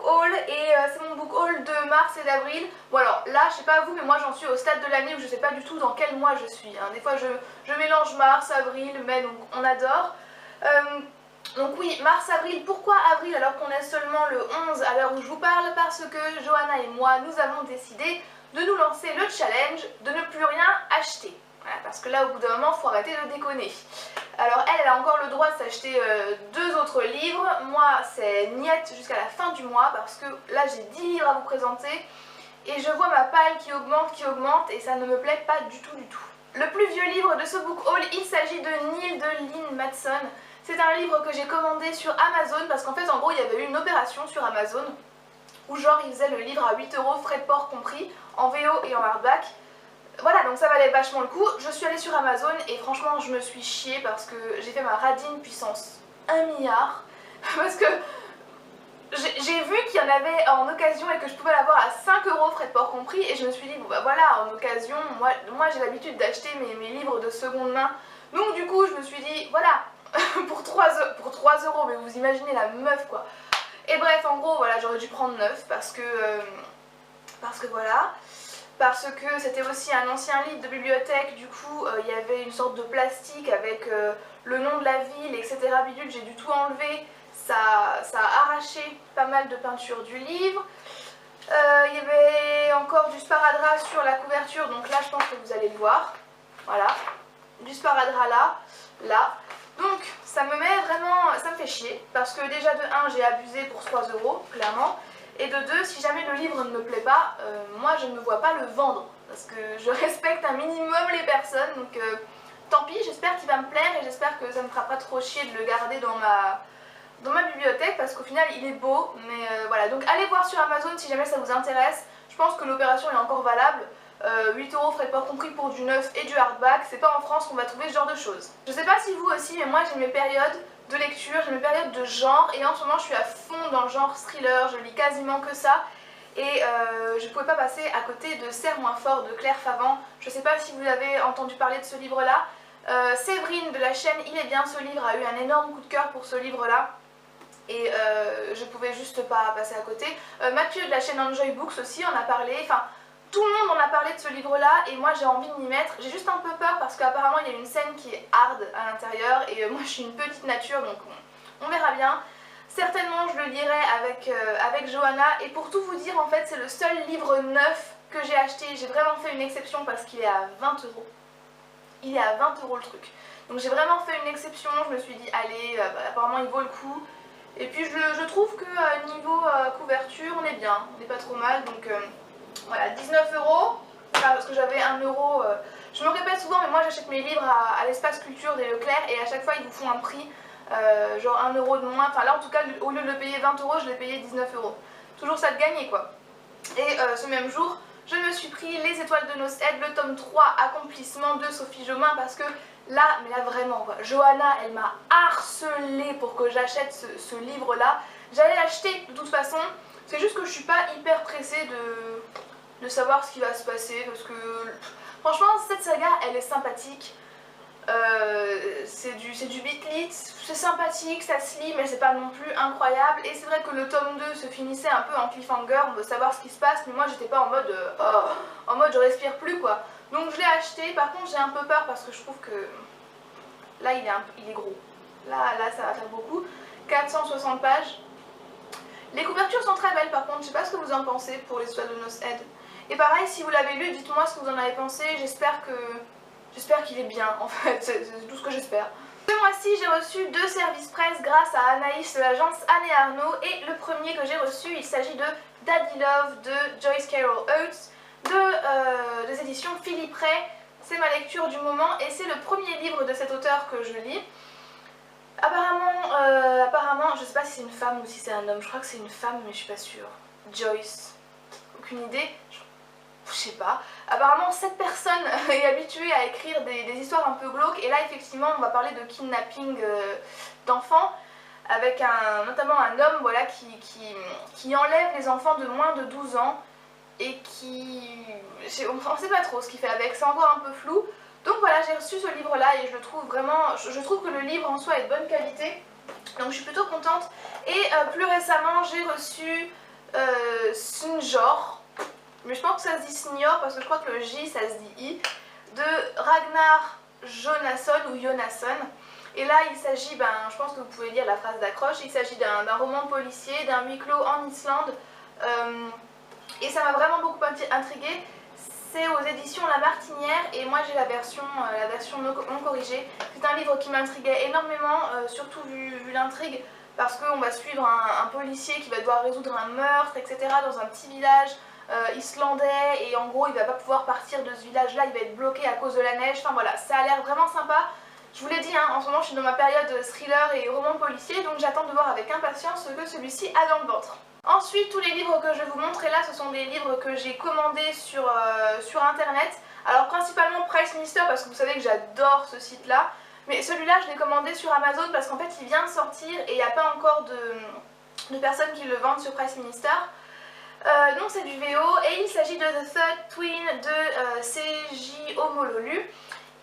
haul et c'est mon book haul de mars et d'avril. Bon alors là je sais pas vous mais moi j'en suis au stade de l'année où je sais pas du tout dans quel mois je suis. Des fois je mélange mars, avril, mai donc on adore. Donc oui, mars-avril, pourquoi avril alors qu'on est seulement le 11 à l'heure où je vous parle? Parce que Johanna et moi nous avons décidé de nous lancer le challenge de ne plus rien acheter. Voilà, parce que là au bout d'un moment faut arrêter de déconner. Alors elle a encore le droit de s'acheter 2 autres livres, moi c'est niette jusqu'à la fin du mois parce que là j'ai 10 livres à vous présenter et je vois ma palle qui augmente et ça ne me plaît pas du tout du tout. Le plus vieux livre de ce book haul, il s'agit de Nil de Lynn Matson. C'est un livre que j'ai commandé sur Amazon parce qu'en fait en gros il y avait eu une opération sur Amazon où genre ils faisaient le livre à 8 €, frais de port compris, en VO et en hardback. Voilà, donc ça valait vachement le coup. Je suis allée sur Amazon et franchement je me suis chiée parce que j'ai fait ma radine puissance 1 milliard parce que j'ai vu qu'il y en avait en occasion et que je pouvais l'avoir à 5 € frais de port compris et je me suis dit bon bah voilà, en occasion, moi j'ai l'habitude d'acheter mes livres de seconde main. Donc du coup je me suis dit voilà, pour 3 €, mais vous imaginez la meuf quoi. Et bref en gros voilà, j'aurais dû prendre 9 parce que voilà. Parce que c'était aussi un ancien livre de bibliothèque, du coup il y avait une sorte de plastique avec le nom de la ville, etc. Bidule, j'ai dû tout enlever, ça a arraché pas mal de peinture du livre. Il y avait encore du sparadrap sur la couverture, donc là je pense que vous allez le voir. Voilà, du sparadrap là. Donc ça me met vraiment, ça me fait chier, parce que déjà de 1 j'ai abusé pour 3 €, clairement. Et de 2, si jamais le livre ne me plaît pas, moi je ne me vois pas le vendre. Parce que je respecte un minimum les personnes, donc tant pis, j'espère qu'il va me plaire et j'espère que ça ne me fera pas trop chier de le garder dans ma bibliothèque parce qu'au final il est beau. Mais voilà, donc allez voir sur Amazon si jamais ça vous intéresse. Je pense que l'opération est encore valable. 8 € frais de port compris pour du neuf et du hardback, c'est pas en France qu'on va trouver ce genre de choses. Je sais pas si vous aussi, mais moi j'ai mes périodes de lecture, j'ai mes périodes de genre et en ce moment je suis à fond dans le genre thriller, je lis quasiment que ça et je pouvais pas passer à côté de Serre-moi fort de Claire Favant. Je sais pas si vous avez entendu parler de ce livre là. Séverine de la chaîne Il est bien, ce livre a eu un énorme coup de cœur pour ce livre là. Et je pouvais juste pas passer à côté. Mathieu de la chaîne Enjoy Books aussi en a parlé, enfin tout le monde en a parlé de ce livre là et moi j'ai envie de m'y mettre. J'ai juste un peu peur parce qu'apparemment il y a une scène qui est hard à l'intérieur et moi je suis une petite nature donc on verra bien. Certainement je le lirai avec Johanna et pour tout vous dire en fait c'est le seul livre neuf que j'ai acheté. J'ai vraiment fait une exception parce qu'il est à 20 €. Il est à 20 € le truc. Donc j'ai vraiment fait une exception, je me suis dit allez, apparemment il vaut le coup. Et puis je trouve que niveau couverture on est bien, on n'est pas trop mal donc... Voilà, 19 €, parce que j'avais 1 €, je me répète souvent mais moi j'achète mes livres à l'espace culture des Leclerc et à chaque fois ils vous font un prix, genre 1 € de moins, enfin là en tout cas au lieu de le payer 20 €, je l'ai payé 19 €. Toujours ça de gagner quoi. Et ce même jour, je me suis pris Les Étoiles de Nosed, le tome 3, Accomplissement de Sophie Jomain parce que là, mais là vraiment quoi, Johanna elle m'a harcelée pour que j'achète ce livre là. J'allais l'acheter de toute façon, c'est juste que je suis pas hyper pressée de savoir ce qui va se passer parce que franchement cette saga elle est sympathique, c'est du beat-lit, c'est sympathique, ça se lit mais c'est pas non plus incroyable et c'est vrai que le tome 2 se finissait un peu en cliffhanger, on veut savoir ce qui se passe mais moi j'étais pas en mode je respire plus quoi, donc je l'ai acheté. Par contre j'ai un peu peur parce que je trouve que là il est gros, là ça va faire beaucoup, 460 pages. Les couvertures sont très belles par contre, je sais pas ce que vous en pensez pour Les Étoiles de Nosed. Et pareil, si vous l'avez lu, dites-moi ce que vous en avez pensé, j'espère qu'il est bien en fait, c'est tout ce que j'espère. Ce mois-ci, j'ai reçu 2 services presse grâce à Anaïs de l'agence Anne et Arnaud et le premier que j'ai reçu, il s'agit de Daddy Love de Joyce Carol Oates des éditions Philippe Ray. C'est ma lecture du moment et c'est le premier livre de cet auteur que je lis. Apparemment, je sais pas si c'est une femme ou si c'est un homme, je crois que c'est une femme mais je suis pas sûre. Joyce, aucune idée, je sais pas. Apparemment cette personne est habituée à écrire des histoires un peu glauques et là effectivement on va parler de kidnapping d'enfants avec notamment un homme voilà, qui enlève les enfants de moins de 12 ans et qui... on sait pas trop ce qu'il fait avec, c'est encore un peu flou. Donc voilà, j'ai reçu ce livre là et je le trouve vraiment, je trouve que le livre en soi est de bonne qualité, donc je suis plutôt contente. Et plus récemment j'ai reçu Snjor, mais je pense que ça se dit Snior parce que je crois que le J ça se dit I, de Ragnar Jonasson ou Jonasson. Et là il s'agit, je pense que vous pouvez lire la phrase d'accroche, il s'agit d'un roman policier, d'un huis clos en Islande, et ça m'a vraiment beaucoup intriguée. C'est aux éditions La Martinière et moi j'ai la version non corrigée. C'est un livre qui m'intriguait énormément, surtout vu l'intrigue, parce qu'on va suivre un policier qui va devoir résoudre un meurtre, etc. dans un petit village islandais, et en gros il va pas pouvoir partir de ce village là, il va être bloqué à cause de la neige. Enfin voilà, ça a l'air vraiment sympa. Je vous l'ai dit, en ce moment je suis dans ma période thriller et roman policier, donc j'attends de voir avec impatience ce que celui-ci a dans le ventre. Ensuite, tous les livres que je vais vous montrer là, ce sont des livres que j'ai commandés sur internet. Alors principalement Price Minister parce que vous savez que j'adore ce site là. Mais celui-là je l'ai commandé sur Amazon parce qu'en fait il vient de sortir et il n'y a pas encore de personnes qui le vendent sur Price Minister. Donc c'est du VO et il s'agit de The Third Twin de C.J. Omololu.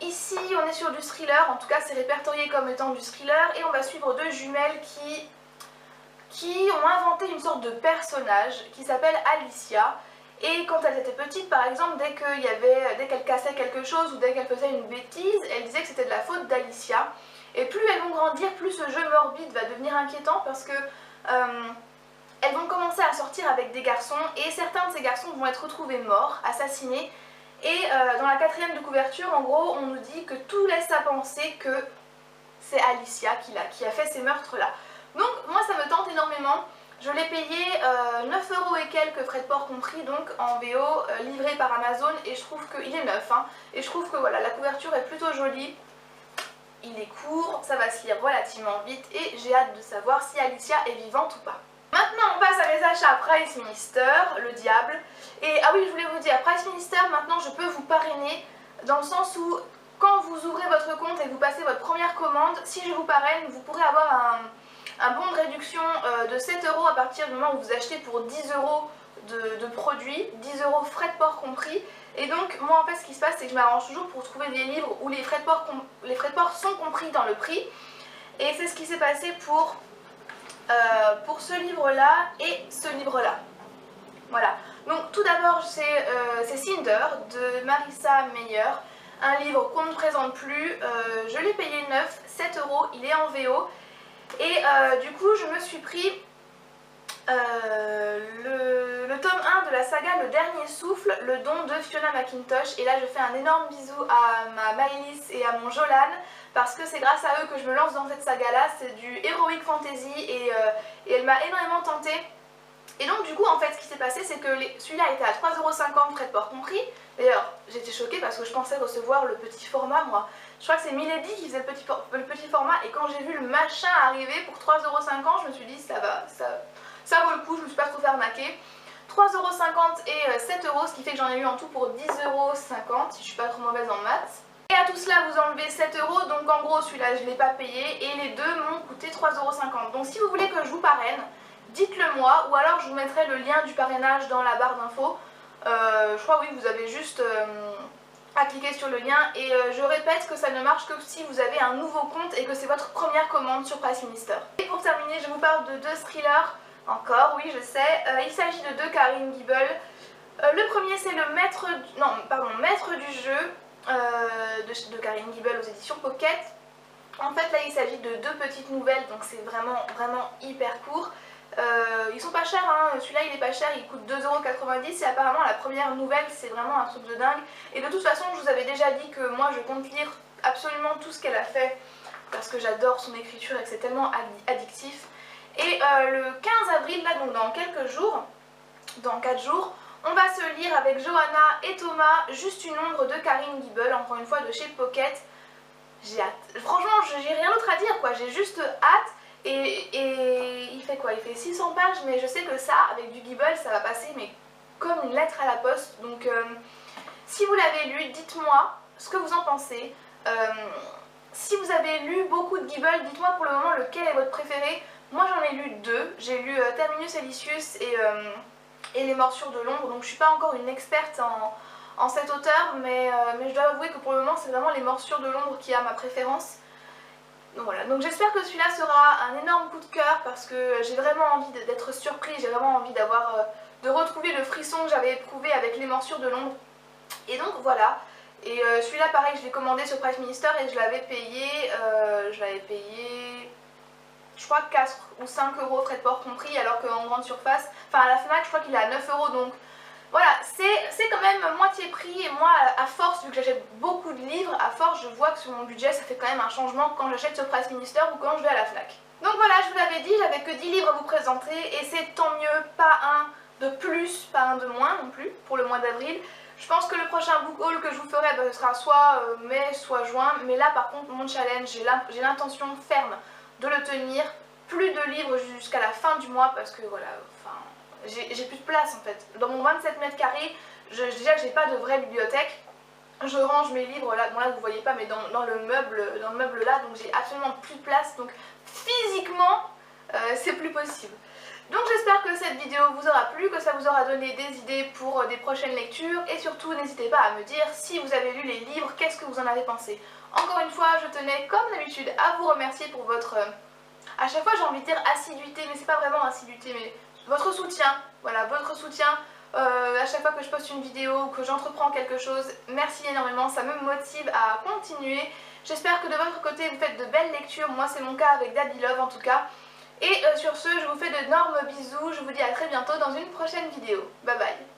Ici on est sur du thriller, en tout cas c'est répertorié comme étant du thriller, et on va suivre deux jumelles qui ont inventé une sorte de personnage qui s'appelle Alicia. Et quand elles étaient petites, par exemple, dès qu'elles cassaient quelque chose ou dès qu'elles faisaient une bêtise, elles disaient que c'était de la faute d'Alicia. Et plus elles vont grandir, plus ce jeu morbide va devenir inquiétant parce que elles vont commencer à sortir avec des garçons et certains de ces garçons vont être retrouvés morts, assassinés. Et dans la quatrième de couverture, en gros, on nous dit que tout laisse à penser que c'est Alicia qui a fait ces meurtres-là. Donc moi ça me tente énormément, je l'ai payé 9 € et quelques, frais de port compris, donc en VO livré par Amazon, et je trouve qu'il est neuf, et je trouve que voilà, la couverture est plutôt jolie, il est court, ça va se lire relativement vite et j'ai hâte de savoir si Alicia est vivante ou pas. Maintenant on passe à mes achats Price Minister, le diable, et ah oui je voulais vous dire, Price Minister maintenant je peux vous parrainer dans le sens où quand vous ouvrez votre compte et que vous passez votre première commande, si je vous parraine vous pourrez avoir un bon de réduction de 7 € à partir du moment où vous achetez pour 10 € de produits, 10 € frais de port compris. Et donc moi en fait ce qui se passe c'est que je m'arrange toujours pour trouver des livres où les frais de port sont compris dans le prix. Et c'est ce qui s'est passé pour ce livre là et ce livre là. Voilà, donc tout d'abord c'est Cinder de Marissa Meyer, un livre qu'on ne présente plus, je l'ai payé 7 €, il est en VO. Et du coup je me suis pris le tome 1 de la saga Le Dernier Souffle, le don de Fiona McIntosh. Et là je fais un énorme bisou à ma Maëlys et à mon Jolan parce que c'est grâce à eux que je me lance dans cette saga là. C'est du heroic fantasy et elle m'a énormément tentée. Et donc du coup en fait ce qui s'est passé c'est que celui-là était à 3,50 € frais de port compris. D'ailleurs j'étais choquée parce que je pensais recevoir le petit format moi. Je crois que c'est Milady qui faisait le petit format et quand j'ai vu le machin arriver pour 3,50 € je me suis dit ça va, ça vaut le coup, je me suis pas trop fait arnaquer. 3,50 € et 7 €, ce qui fait que j'en ai eu en tout pour 10,50 € si je suis pas trop mauvaise en maths. Et à tout cela vous enlevez 7 €, donc en gros celui-là je l'ai pas payé et les deux m'ont coûté 3,50 €. Donc si vous voulez que je vous parraine, dites-le moi ou alors je vous mettrai le lien du parrainage dans la barre d'infos. Je crois oui vous avez juste à cliquer sur le lien et je répète que ça ne marche que si vous avez un nouveau compte et que c'est votre première commande sur Price Minister. Et pour terminer je vous parle de deux thrillers, encore oui je sais, il s'agit de deux Karine Gibel. Le premier c'est le maître du jeu de Karine Gibel aux éditions Pocket. En fait là il s'agit de deux petites nouvelles donc c'est vraiment hyper court. Ils sont pas chers, celui-là il est pas cher, il coûte 2,90 € et apparemment la première nouvelle c'est vraiment un truc de dingue. Et de toute façon je vous avais déjà dit que moi je compte lire absolument tout ce qu'elle a fait parce que j'adore son écriture et que c'est tellement addictif. Et le 15 avril, là donc dans quelques jours, dans 4 jours, on va se lire avec Johanna et Thomas Juste une ombre de Karine Gibel, encore une fois de chez Pocket. J'ai hâte, franchement j'ai rien d'autre à dire quoi, j'ai juste hâte. Et il fait quoi? Il fait 600 pages, mais je sais que ça, avec du Gibel, ça va passer mais comme une lettre à la poste. Donc si vous l'avez lu, dites-moi ce que vous en pensez. Si vous avez lu beaucoup de Gibel, dites-moi pour le moment lequel est votre préféré. Moi j'en ai lu deux, j'ai lu Terminus Elysius et Les Morsures de l'ombre, donc je suis pas encore une experte en cet auteur, mais je dois avouer que pour le moment c'est vraiment Les Morsures de l'ombre qui a ma préférence. Donc voilà, donc j'espère que celui-là sera un énorme coup de cœur parce que j'ai vraiment envie d'être surprise, j'ai vraiment envie de retrouver le frisson que j'avais éprouvé avec les morsures de l'ombre. Et donc voilà, et celui-là pareil je l'ai commandé sur Price Minister et je l'avais payé, je crois 4 ou 5 euros frais de port compris, alors qu'en grande surface, enfin à la FNAC je crois qu'il est à 9 euros, donc voilà, c'est quand même moitié prix. Et moi à force, vu que j'achète beaucoup de livres, à force je vois que sur mon budget ça fait quand même un changement quand j'achète sur Price Minister ou quand je vais à la FNAC. Donc voilà, je vous l'avais dit, j'avais que 10 livres à vous présenter et c'est tant mieux, pas un de plus, pas un de moins non plus pour le mois d'avril. Je pense que le prochain book haul que je vous ferai, ce sera soit mai, soit juin. Mais là par contre, mon challenge, j'ai l'intention ferme de le tenir. Plus de livres jusqu'à la fin du mois parce que voilà, enfin, j'ai plus de place en fait. Dans mon 27 mètres carrés, déjà que j'ai pas de vraie bibliothèque. Je range mes livres là, bon là vous voyez pas, mais dans le meuble là, donc j'ai absolument plus de place. Donc physiquement, c'est plus possible. Donc j'espère que cette vidéo vous aura plu, que ça vous aura donné des idées pour des prochaines lectures. Et surtout, n'hésitez pas à me dire si vous avez lu les livres, qu'est-ce que vous en avez pensé. Encore une fois, je tenais comme d'habitude à vous remercier pour votre... à chaque fois j'ai envie de dire assiduité, mais c'est pas vraiment assiduité, mais votre soutien. Voilà, votre soutien à chaque fois que je poste une vidéo ou que j'entreprends quelque chose. Merci énormément, ça me motive à continuer. J'espère que de votre côté vous faites de belles lectures. Moi c'est mon cas avec Daddy Love en tout cas. Et sur ce, je vous fais d'énormes bisous, je vous dis à très bientôt dans une prochaine vidéo. Bye bye.